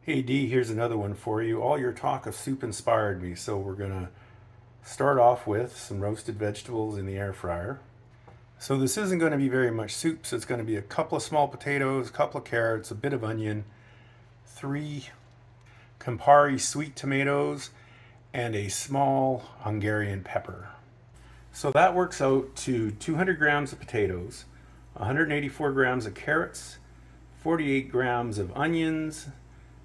Hey Dee, here's another one for you. All your talk of soup inspired me, so we're gonna start off with some roasted vegetables in the air fryer. So this isn't going to be very much soup, so it's going to be a couple of small potatoes, a couple of carrots, a bit of onion, 3 Campari sweet tomatoes, and a small Hungarian pepper. So that works out to 200 grams of potatoes, 184 grams of carrots, 48 grams of onions,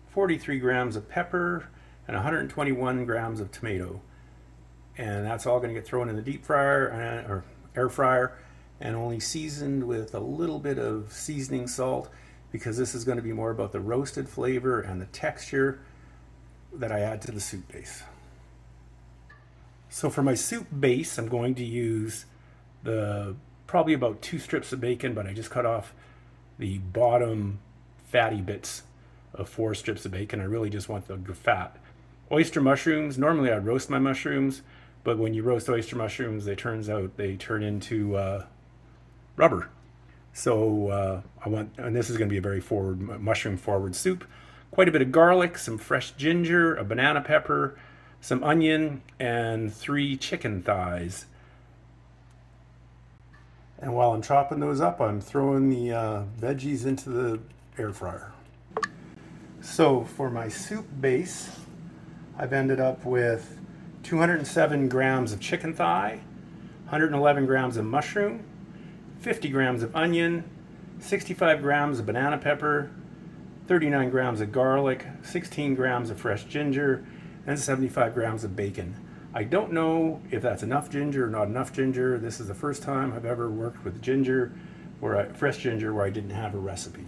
43 grams of pepper, and 121 grams of tomato. And that's all going to get thrown in the deep fryer or air fryer and only seasoned with a little bit of seasoning salt, because this is going to be more about the roasted flavor and the texture that I add to the soup base. So for my soup base, I'm going to use probably about 2 strips of bacon, but I just cut off the bottom fatty bits of 4 strips of bacon. I really just want the fat. Oyster mushrooms, normally I'd roast my mushrooms, but when you roast oyster mushrooms, they turn into rubber. So and this is going to be a very mushroom forward soup. Quite a bit of garlic, some fresh ginger, a banana pepper, some onion, and 3 chicken thighs. And while I'm chopping those up, I'm throwing the veggies into the air fryer. So for my soup base, I've ended up with 207 grams of chicken thigh, 111 grams of mushroom, 50 grams of onion, 65 grams of banana pepper, 39 grams of garlic, 16 grams of fresh ginger, and 75 grams of bacon. I don't know if that's enough ginger or not enough ginger. This is the first time I've ever worked with fresh ginger where I didn't have a recipe.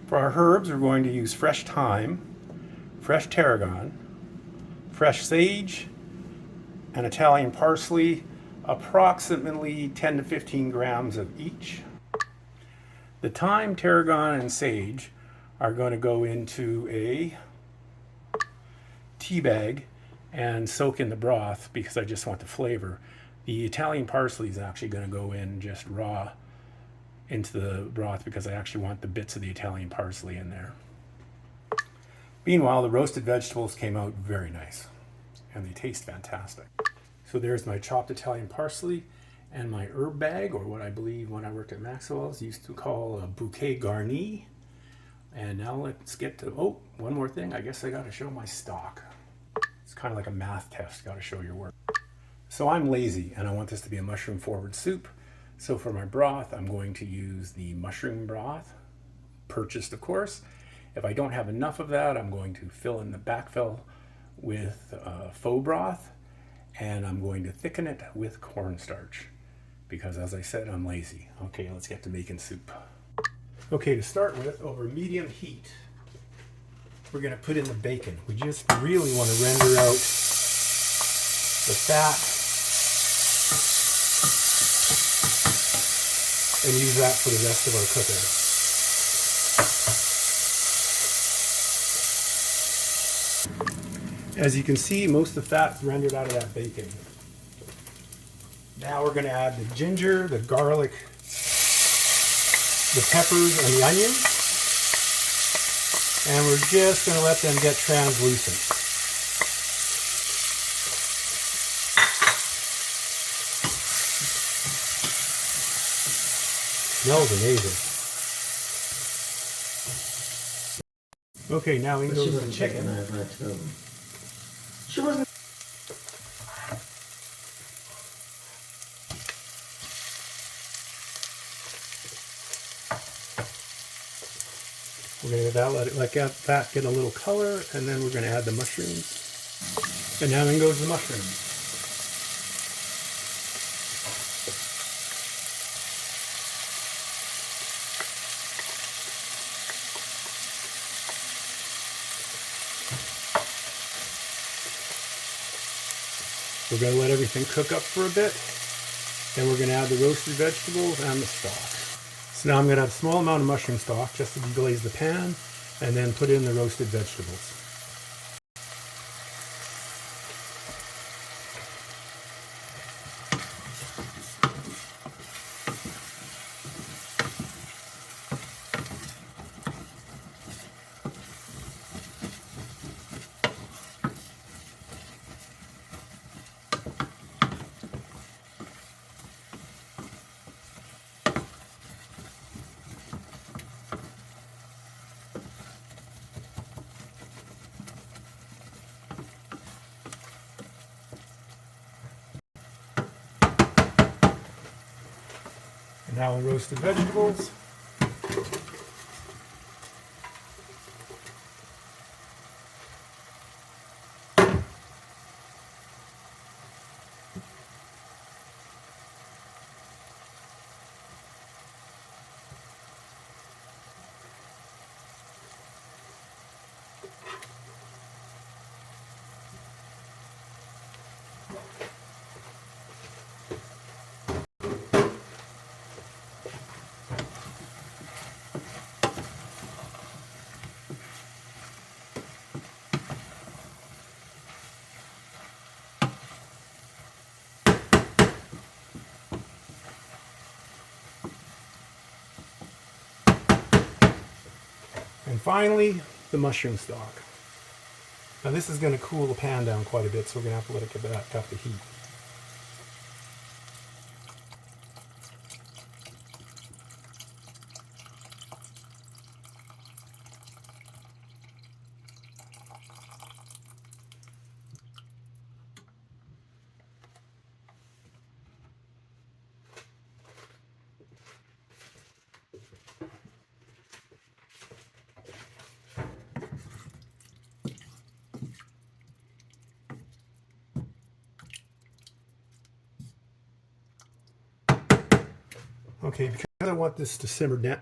For our herbs, we're going to use fresh thyme, fresh tarragon, fresh sage, and Italian parsley, approximately 10 to 15 grams of each. The thyme, tarragon, and sage are going to go into a tea bag and soak in the broth because I just want the flavor. The Italian parsley is actually going to go in just raw into the broth because I actually want the bits of the Italian parsley in there. Meanwhile, the roasted vegetables came out very nice and they taste fantastic. So there's my chopped Italian parsley and my herb bag, or what I believe when I worked at Maxwell's used to call a bouquet garni. And now let's get to, one more thing. I guess I got to show my stock. It's kind of like a math test, got to show your work. So I'm lazy and I want this to be a mushroom forward soup. So for my broth, I'm going to use the mushroom broth, purchased of course. If I don't have enough of that, I'm going to fill in the backfill with faux broth, and I'm going to thicken it with cornstarch because, as I said, I'm lazy. Okay, let's get to making soup. Okay, to start with, over medium heat, we're going to put in the bacon. We just really want to render out the fat and use that for the rest of our cooking. As you can see, most of the fat's rendered out of that bacon. Now we're going to add the ginger, the garlic, the peppers, and the onions. And we're just going to let them get translucent. Smells amazing. Okay, now we can go to the chicken. She wasn't. We're going to let that get a little color, and then we're going to add the mushrooms. And now in goes the mushrooms. We're going to let everything cook up for a bit. Then we're going to add the roasted vegetables and the stock. So now I'm going to have a small amount of mushroom stock just to deglaze the pan, and then put in the roasted vegetables. Now the roasted vegetables. And finally, the mushroom stock. Now this is going to cool the pan down quite a bit, so we're going to have to let it get back up to heat. Okay, because I want this to simmer down.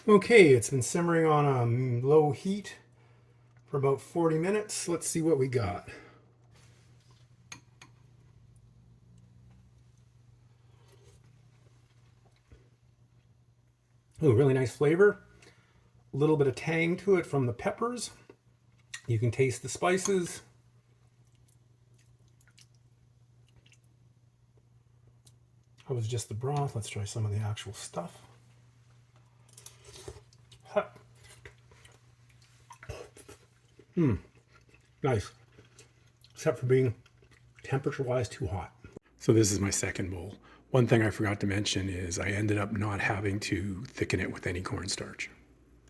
Okay, it's been simmering on a low heat for about 40 minutes. Let's see what we got. Oh, really nice flavor. A little bit of tang to it from the peppers. You can taste the spices. That was just the broth. Let's try some of the actual stuff. Nice. Except for being temperature-wise too hot. So this is my second bowl. One thing I forgot to mention is I ended up not having to thicken it with any cornstarch.